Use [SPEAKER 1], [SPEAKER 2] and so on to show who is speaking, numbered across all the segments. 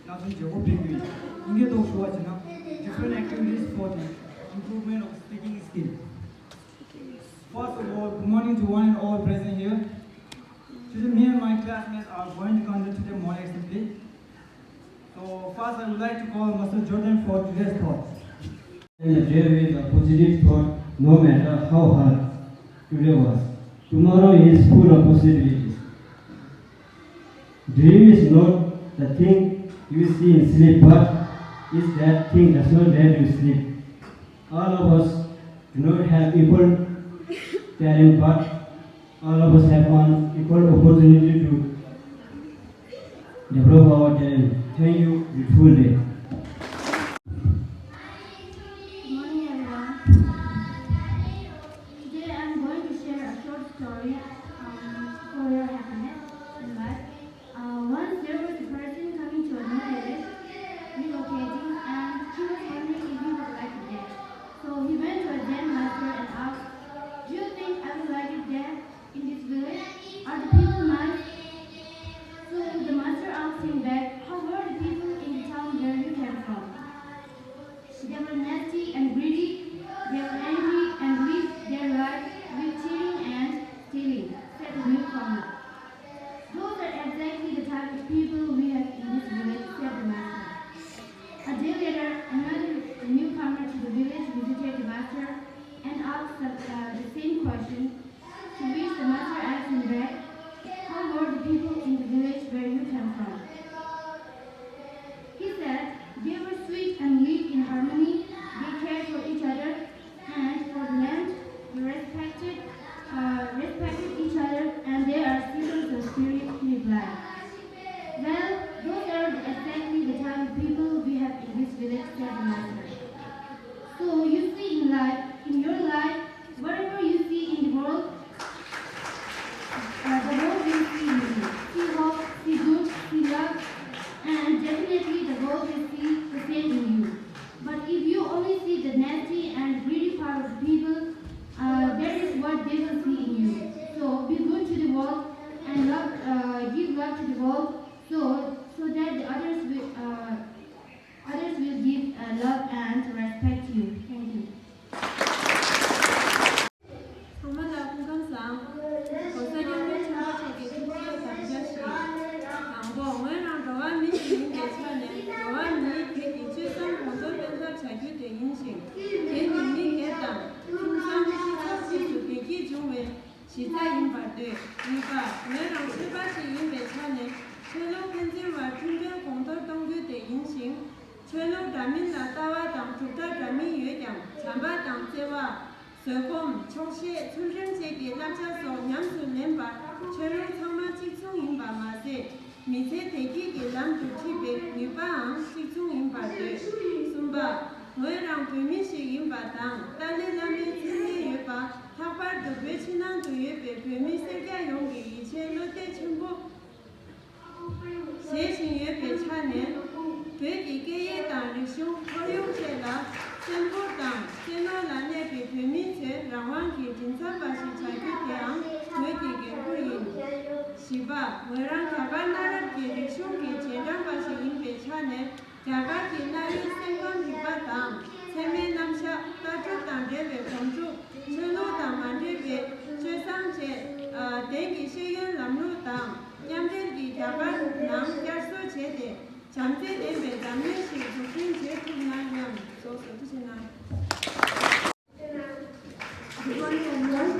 [SPEAKER 1] 나중에 저거 배우기. 이게 더 좋아지나? Different activities for the improvement of speaking skill. First of all, good morning to one and all present here. Today, me and my classmates are going to conduct today morning assembly. So first, I would like to call Mr. Jordan for today's thoughts.
[SPEAKER 2] And the day with a positive thought, no matter how hard today was. Tomorrow is full of possibilities. Dream is not the thing you see in sleep, but is that thing does not let you sleep. All of us do not have equal talent, but all of us have an equal opportunity to develop our talent. Thank you. Beautiful day.
[SPEAKER 3] Good morning, everyone. Today I'm going to share a short story for your happiness in life. Once there was a person coming to a new village, relocating, and he was wondering if he would like it there. So he went to a Zen master and asked, "Do you think I would like it there in this village? Are the people nice?" So the master asked him back, "How were the people in the town where you came from?" They were nasty and greedy. They were angry and lived their life with cheating and stealing, said the newcomer. Those are exactly the type of people we have in this village, said the master. A day later, another newcomer to the village visited the master and asked the same question, to which the master asked him back, "How were the people in the village where you came from?" He said, "They were sweet and lived in harmony. They cared for each other and for the land. They respected each other, and they are citizens of spirit," he replied. "Well, those are exactly the type of people we have in this village," said the master. So you see in your life, whatever you see in the world will see in you. See hope, see good, see love, and definitely the world will see the same in you. But if you only see the nasty and greedy part of the people, that is what they will see in you. So be good to the world and give love to the world, so that the others will give love and respect you. Thank you.
[SPEAKER 4] 정말 공감상 거사경의 친구에게 기쁘게 담자시 양봉을 너와 미시는 대천에 너와 미 백이칠성 공소변사 자규대 인식 개님이 개당 김상시사시수 백이중외 시사인발대 이가 너랑 실바시 인배천에 최로 편집과 충전 공돌동규대 인식 최로 라민나 따와당 북탈라민 유해장 잠바당 제와 서곰, 총시, 출생제기, 남자소, 양수, 렘바, 최로 상마, 직송인바, 마세, 미세, 대기기, 남주, 티백, 유바항, 직송인바들, 순바, 뭐랑 불미식 인바당, 딸내 남의 진내 유바, 탁발도 외친한도 예배, 불미세가 용기, 이체, 롯데, 충북, 세신 예배 차는, 되기계의 당, 리숑, 허용체라, 센보당, 세노란의 비밀체, 랑왕기, 진사바시, 자규대항, 되기계 후인, 시바, 뭐랑 가발나라기, 리숑기, 제랑바시, 인배차네, 자가기, 나이, 생건, 비바당, 세메남샤, 따뜻당, 레베, 공주, 천호당, 만레베, 최상체, 대기, 시연, 남루당, 냠대기, 자발남, яр소제대, 잠재대배, 남녀식, 조금 제품난염, 소스 드시나?
[SPEAKER 5] Good morning, everyone.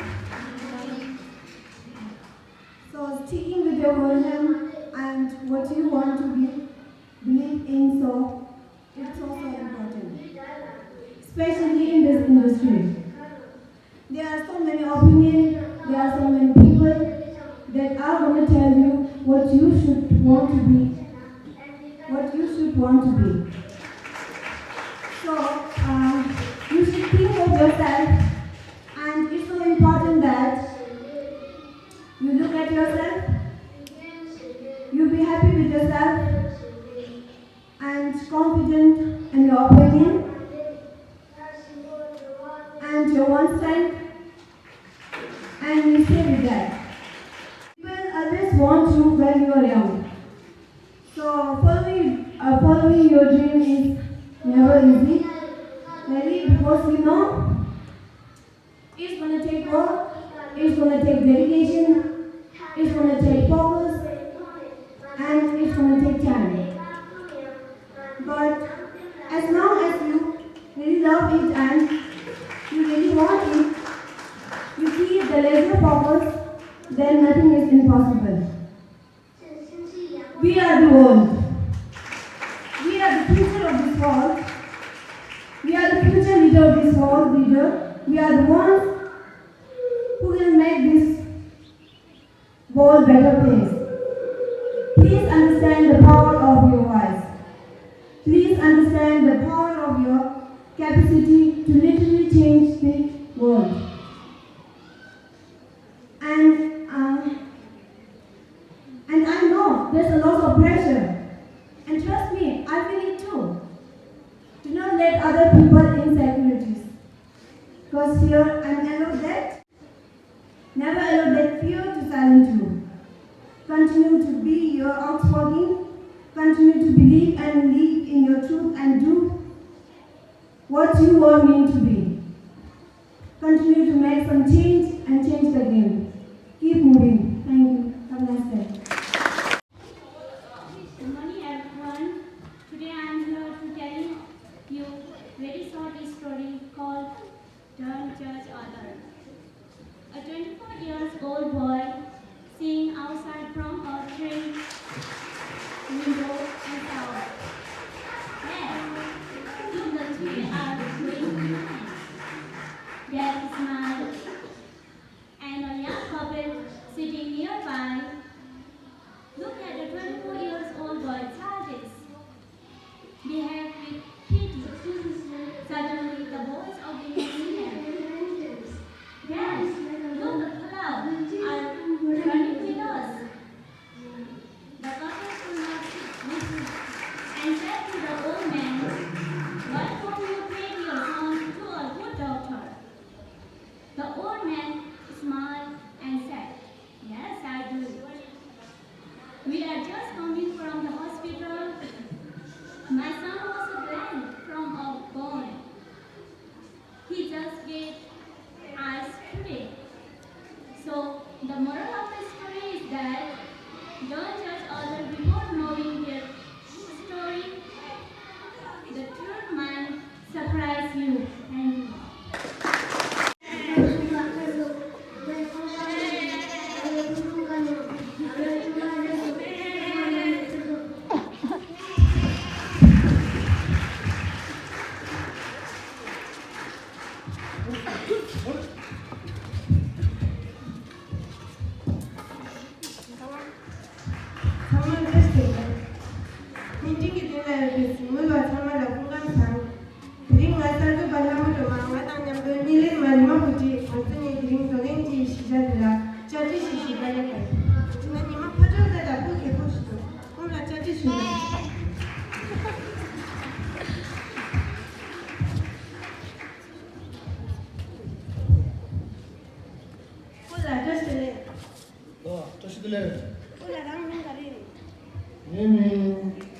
[SPEAKER 5] So, sticking with your version and what you want to believe in, so it's also important, especially in this industry. There are so many opinions, there are so many people that are going to tell you what you should want to be. So, you should think of yourself, and it's so important that you look at yourself, you be happy with yourself, and confident in your opinion, and your one strength, and you stay with that. People always want you when you are young. So follow pursuing your dream is never easy. Really, because you know, it's gonna take work, it's gonna take dedication, it's gonna take focus, and it's gonna take time. But as long as you really love it and you really want it, you keep the laser focus, then nothing is impossible. We are the world. We are the future of this world. We are the future leader of this world, leader. We are the ones who will make this world better place. Please understand the power of your voice. Please understand the power of your capacity to literally change the world. And I know there's a lot of pressure. And trust me, I feel it too. Do not let other people insecurities cause fear and allow that. Never allow that fear to silence you. Continue to be your outspoken. Continue to believe and live in your truth and do what you were meant to be. Continue to make some change and change the game. Keep moving. Thank you. Have a nice day.
[SPEAKER 3] Good morning, everyone. Today I am here to tell you a very short story called Don't Judge Others. A 24-year-old boy seeing outside from a train window and saw. Yes, in the tree are going behind. Dad smiled, and a young couple sitting nearby looked at the 24-year-old boy's charges. Behaved with pity. Suddenly, the voice of the engineer. Yes, look, the clouds are running with us. The couple could not listen and said to the old man, "Why don't you take your son to a good doctor?" The old man smiled and said, "Yes, I do. We are just coming from the hospital. My son was blind from a bone. He just gave eyes today." So, the moral of the story is that don't judge others before knowing their story. The truth might surprise you. Thank you.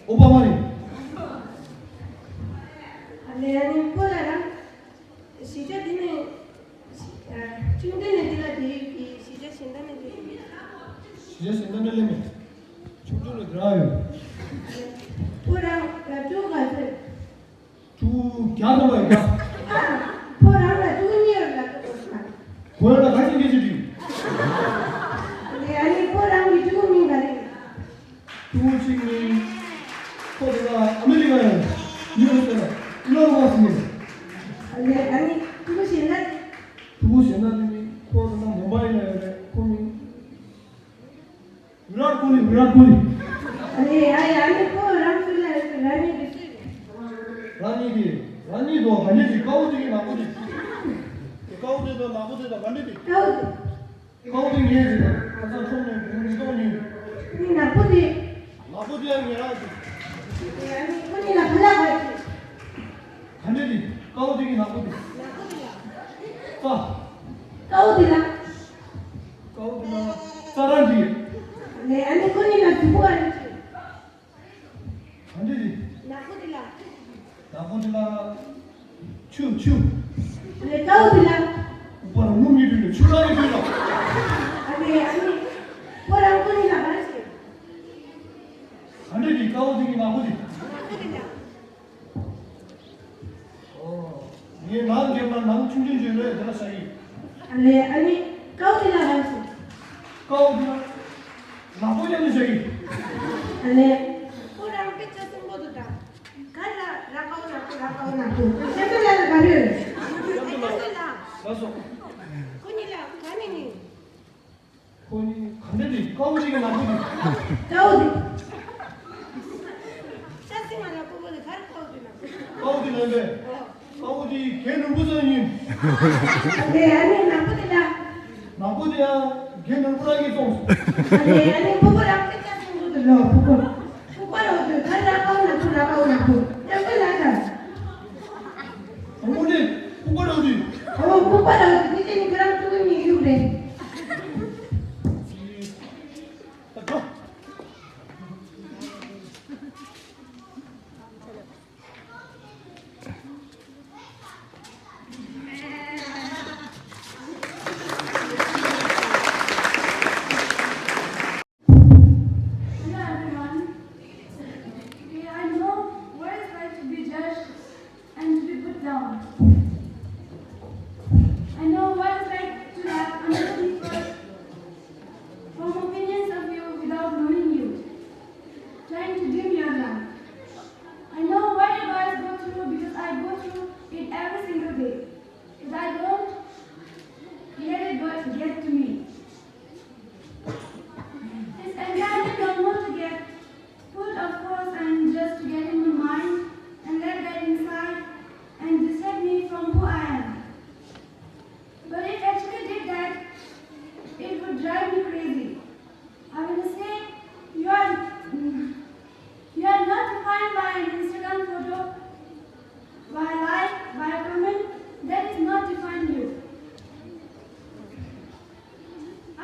[SPEAKER 6] 오바마니.
[SPEAKER 4] 아니 폴라랑 시작되는 중간에 들어가기 시작 신다는 게
[SPEAKER 6] 시제 생각내려면 충전을 들어요.
[SPEAKER 4] 폴랑 라주가
[SPEAKER 6] 두 갸도가
[SPEAKER 4] 폴랑 라주니어 라주가
[SPEAKER 6] 고열나 같이 계시지.
[SPEAKER 4] 아니 폴랑 이주민 가리
[SPEAKER 6] 두친이 코드가 아메리카에 유럽에서 일어나고 왔습니다.
[SPEAKER 4] 아니 그것이 옛날
[SPEAKER 6] 두고시 옛날에 코드가 모바일에 코미 위라트 코리
[SPEAKER 4] 아니 폴랑 술래
[SPEAKER 6] 라니도 갈리지 까우지기 나머지 까우지도 나머지도 갈리지 까우지기 해야지 항상 손님 이동이
[SPEAKER 4] 니 나쁘지
[SPEAKER 6] 나머지 해야지
[SPEAKER 4] 아니 그니 나쁘다고
[SPEAKER 6] 갈리지 까우지기 나머지 자
[SPEAKER 4] 까우디라
[SPEAKER 6] 까우지나 짜란지
[SPEAKER 4] 아니 그니 나 두고 가지
[SPEAKER 6] 갈리지
[SPEAKER 4] 나쁘지
[SPEAKER 6] 어디나 추
[SPEAKER 4] 아니 가오디나
[SPEAKER 6] 오빠는 몸이 들려 출랑이 들려
[SPEAKER 4] 아니 뭐랑 꾼이나 말지
[SPEAKER 6] 하늘이 가오등이 나보지 얘 나는 걔만 나는 충전지를 해 내가 사기
[SPEAKER 4] 아니 가오디나 말지
[SPEAKER 6] 가오등아 나보지 않는 사기
[SPEAKER 4] 아니 뭐랑 삐쳐진 것도다 갈라 라카오나 세돌라는 가를
[SPEAKER 6] 가서
[SPEAKER 4] 꾼이라 가능이
[SPEAKER 6] 거기 하늘이 가오등이 나보지
[SPEAKER 4] 가오디 짜증만 나고 보니 갈 가오디나
[SPEAKER 6] 가오디 나인데 가오디 걔는 무슨 님
[SPEAKER 4] 아니 나쁘다
[SPEAKER 6] 나보지야 걔는 우라기 송
[SPEAKER 4] 아니 부부랑 삐쳐진 것도 부부랑 갈라 가오나 떼걸라다
[SPEAKER 6] 어머니 홍보를 어디
[SPEAKER 4] 부부랑 그때는 그랑 조금이 이유래
[SPEAKER 6] 가
[SPEAKER 3] Hello everyone. Okay, I know what it's like to be judged and to be put down. I know what it's like to have another people form opinions of you without knowing you, trying to dim your light. I know what you guys go through because I go through it every single day. But I don't let it get to me. It's entirely normal to get full of course and just to get in my mind and let that inside and distract me from who I am. But if actually did that, it would drive me crazy. I will say you are not defined by an Instagram photo, by a like, by a comment. That is not define you. I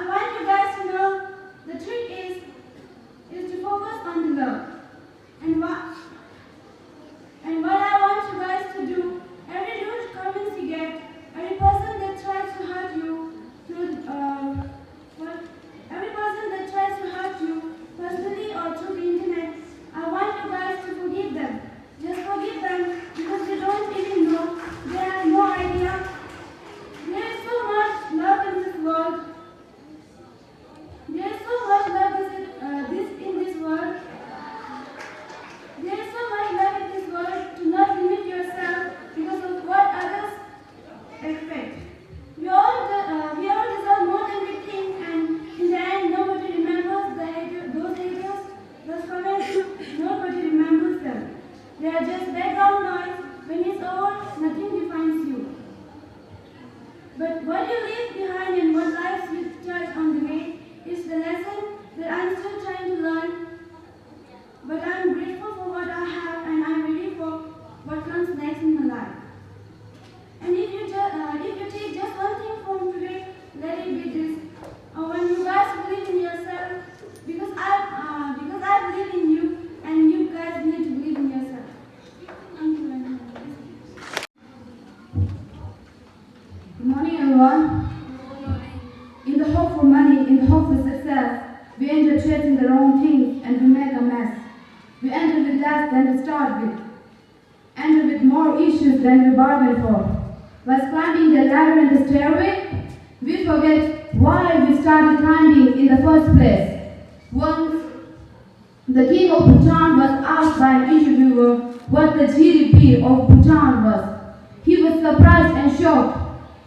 [SPEAKER 3] want you guys to know the trick is to focus on the love. And what I want you guys to do, every rude comments you get, every person that tries to hurt you every person that tries to hurt you personally or through the internet, I want you guys to forgive them. Just forgive them because they don't even know, they have no idea. There is so much love in this world. There is so much love in this world. There is so much love in this world to not limit yourself because of what others expect. We all deserve more than we think, and in the end, nobody remembers those haters, those comments. Nobody remembers them. They are just background noise. When it's over, nothing defines you. But what you leave behind and what lives you touch on the way is the lesson that I'm still trying to learn. But I'm grateful for what I have and I'm ready for what comes next in my life. And if you take just one thing from today, let it be this. When you guys believe in yourself, because I believe in you, and you guys need to believe in yourself. Thank you very much. Good morning, everyone. In the hope for money, in the hope for success, we end up chasing the wrong things and we make a mess. We end up with less than we start with, end up with more issues than we bargained for. While climbing the ladder and the stairway, we forget why we started climbing in the first place. Once, the king of Bhutan was asked by an interviewer what the GDP of Bhutan was. He was surprised and shocked.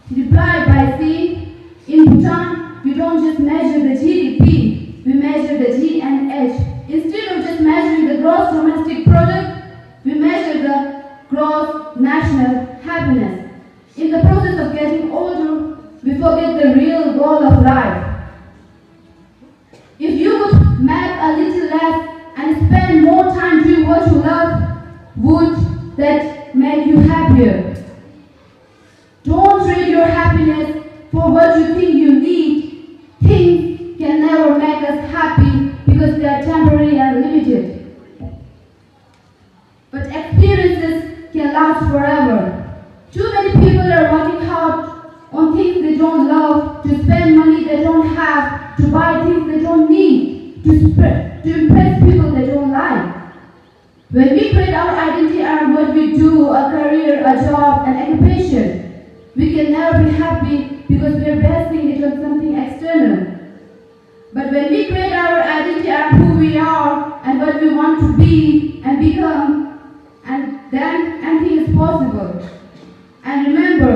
[SPEAKER 3] He replied by saying, in Bhutan, we don't just measure the GDP, we measure the G and H. Instead of just measuring the gross domestic product, we measure the gross national happiness. In the process of getting older, we forget the real goal of life. If you would make a little less and spend more time doing what you love, would that make you happier? Don't trade your happiness for what you think you need. Things can never make us happy because they are temporary and limited. But experience
[SPEAKER 7] last forever. Too many people are working hard on things they don't love, to spend money they don't have, to buy things they don't need, to impress people they don't like. When we create our identity around what we do, a career, a job, an occupation, we can never be happy because we are basing it on something external. But when we create our identity around who we are and what we want to be and become, and then anything is possible. And remember,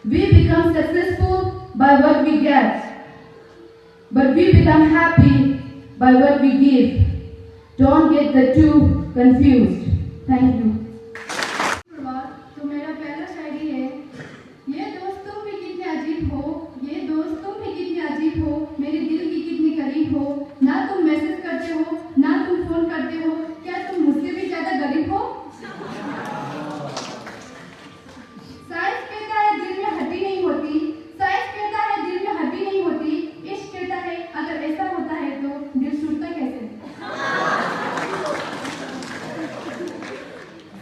[SPEAKER 7] we become successful by what we get, but we become happy by what we give. Don't get the two confused. Thank you.
[SPEAKER 3] तो मेरा पहला शायरी है, ये दोस्त तुम भी कितने अजीब हो, ये दोस्त तुम भी कितने अजीब हो, मेरे दिल की कितनी करीब हो, ना तुम मैसेज करते हो, ना तुम फोन करते हो, क्या तुम मुझसे भी ज्यादा गरीब हो? साइंस कहता है दिल में हड्डी नहीं होती, साइंस कहता है दिल में हड्डी नहीं होती, इश्क कहता है अगर ऐसा होता है तो दिल टूटता कैसे?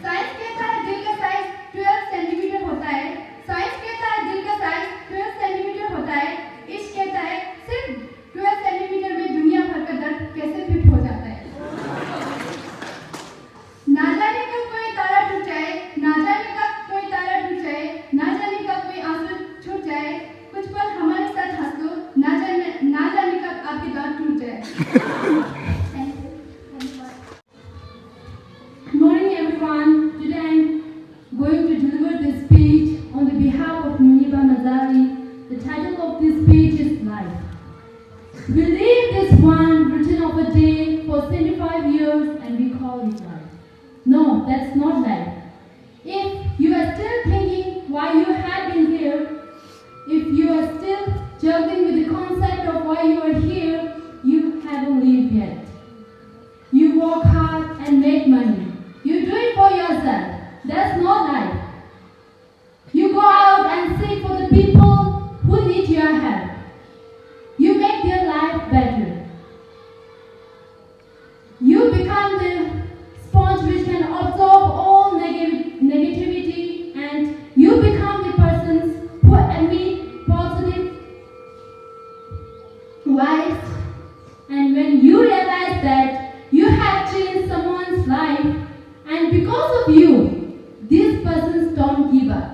[SPEAKER 3] साइंस कहता है दिल का साइज 12 सेंटीमीटर होता है, साइंस कहता है दिल का साइज 12 सेंटीमीटर होता है, इश्क कहता है सिर्फ 12 सेंटीमीटर में दुनिया भर का दर्द कैसे फिट हो जाता है। ना जाने कब कोई तारा टूट जाए, ना जाने कब कोई तारा टूट जाए, ना जाने कब कोई आंसू छूट जाए, कुछ पल हमारे साथ हंस दो, ना जाने कब आपकी दांत टूट जाए।
[SPEAKER 7] Good morning everyone. Today I am going to deliver this speech on the behalf of Muniba Mazari. The title of this speech is Life. We live this one written of a day for 75 years and we call it life. No, that's not life. If you are still thinking why you have been here, if you are still juggling with the concept of why you are here, you haven't lived yet. You work hard and make money. You do it for yourself. That's not life. You go out and seek for the people who need your help. You make their life better. You become the sponge which can absorb all negativity, and you become the persons who emit positive vibes. And when you realize that you have changed someone's life, and because of you, these persons don't give up.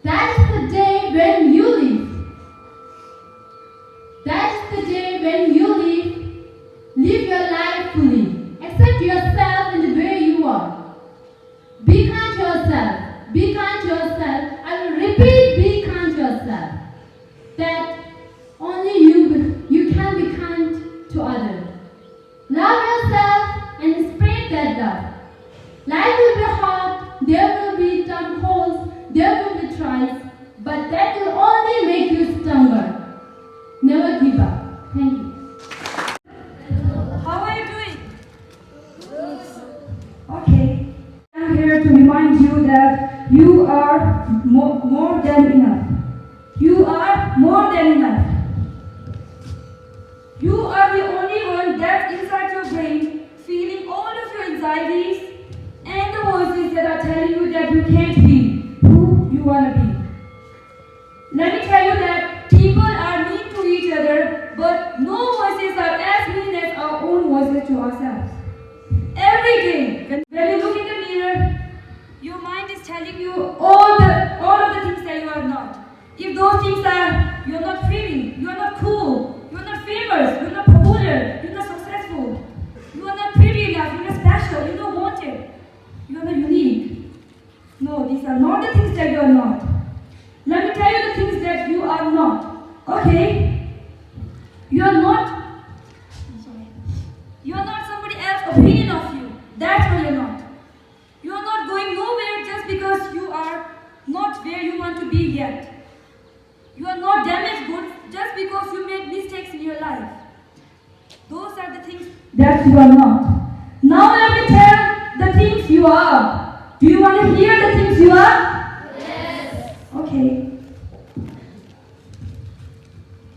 [SPEAKER 7] That is the day when you live. That is the day when you live your life fully. Accept yourself in the way you are. Be kind to yourself. Be kind to yourself. I will repeat, be kind to yourself. That only you can be kind to others. Love yourself and spread that love. Life will be hard, there will be tough holes, there will be trials, but that will only make you stronger. Never give up. Thank you.
[SPEAKER 8] How are you doing? Okay. I'm here to remind you that you are more than enough. You are more than enough. You are the only one that's inside your brain, feeling all of your anxieties and the voices that are telling you that you can't be who you want to be. Let me tell you that people are mean to each other, but no voices are as mean as our own voices to ourselves. Every day, when you look in the mirror, your mind is telling you all of the things that you are not. If those things are, you're not pretty, you're not cool, you're not famous, you're not popular, you're not successful, you are not pretty enough, you're not special, you're not wanted, you're not unique. No, these are not the things that you are not. Let me tell you the things that you are not. Okay? You are not, you are not somebody else's opinion of you. That's what you're not. You are not going nowhere just because you are not where you want to be yet. You are not damaged goods just because you made mistakes in your life. Those are the things that you are not. Now let me tell the things you are. Do you want to hear the things you are? Yes. Okay.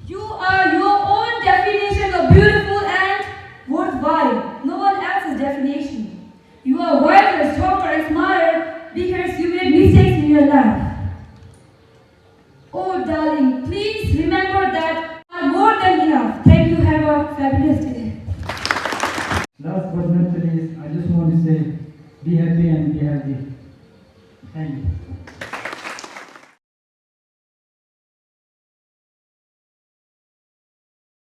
[SPEAKER 8] You are your own definition of beautiful and worthwhile. No one else's definition. You are wiser, stronger, your life. Oh, darling, please remember that you are more than enough. Thank you. Have a fabulous day.
[SPEAKER 1] Last but not least, I just want to say, be happy and be healthy. Thank you.